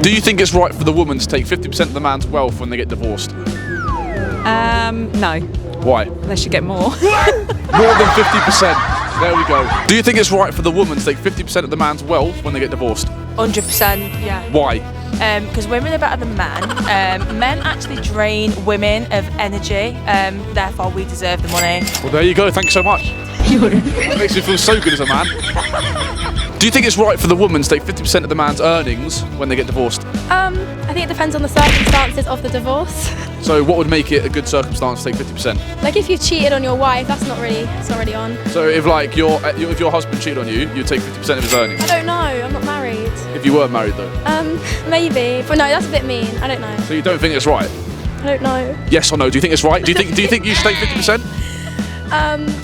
Do you think it's right for the woman to take 50% of the man's wealth when they get divorced? No. Why? They should get more. More than 50%. There we go. Do you think it's right for the woman to take 50% of the man's wealth when they get divorced? 100%, yeah. Why? Because women are better than men. Men actually drain women of energy, therefore we deserve the money. Well, there you go. Thank you so much. It makes me feel so good as a man. Do you think it's right for the woman to take 50% of the man's earnings when they get divorced? I think it depends on the circumstances of the divorce. So what would make it a good circumstance to take 50%? Like if you cheated on your wife, it's not really on. So if like if your husband cheated on you, you'd take 50% of his earnings? I don't know, I'm not married. If you were married though? Maybe, but no, that's a bit mean, I don't know. So you don't think it's right? I don't know. Yes or no? Do you think it's right? Do you think you should take 50%?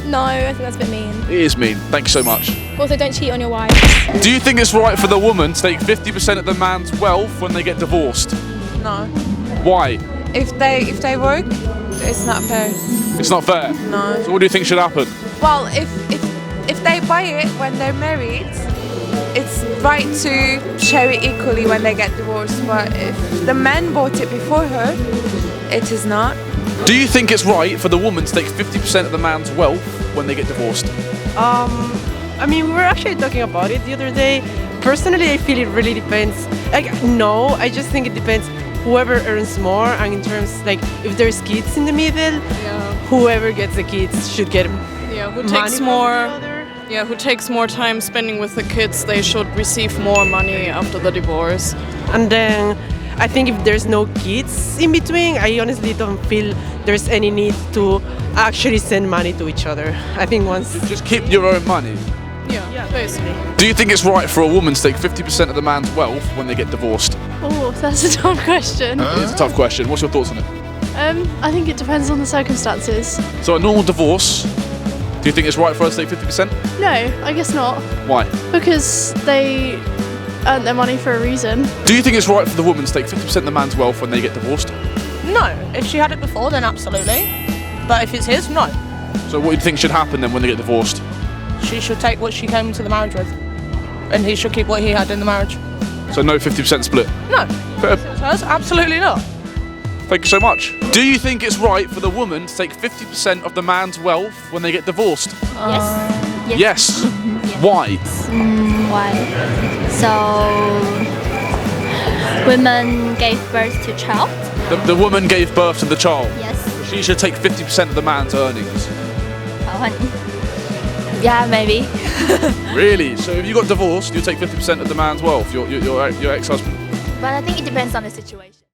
No, I think that's a bit mean. It is mean. Thank you so much. Also, don't cheat on your wife. Do you think it's right for the woman to take 50% of the man's wealth when they get divorced? No. Why? If they work, it's not fair. It's not fair? No. So what do you think should happen? Well, if they buy it when they're married, it's right to share it equally when they get divorced. But if the man bought it before her, it is not. Do you think it's right for the woman to take 50% of the man's wealth when they get divorced? I mean, we were actually talking about it the other day. Personally, I feel it really depends. Like, no, I just think it depends whoever earns more, and in terms, like, if there's kids in the middle, whoever gets the kids should get who money takes from more the other. who takes more time spending with the kids, they should receive more money after the divorce. And then I think if there's no kids in between, I honestly don't feel there's any need to actually send money to each other. I think once... Just keep your own money. Yeah, basically. Do you think it's right for a woman to take 50% of the man's wealth when they get divorced? Oh, that's a tough question. It's a tough question. What's your thoughts on it? I think it depends on the circumstances. So a normal divorce, do you think it's right for us to take 50%? No, I guess not. Why? Because they earned their money for a reason. Do you think it's right for the woman to take 50% of the man's wealth when they get divorced? No. If she had it before, then absolutely. But if it's his, no. So what do you think should happen then when they get divorced? She should take what she came into the marriage with. And he should keep what he had in the marriage. So no 50% split? No. Fair. If it's hers, absolutely not. Thank you so much. Do you think it's right for the woman to take 50% of the man's wealth when they get divorced? Yes. Yes. Why? Why? So, women gave birth to child? The woman gave birth to the child. Yes. She should take 50% of the man's earnings. Yeah, maybe. Really? So if you got divorced, you take 50% of the man's wealth, your ex-husband? But I think it depends on the situation.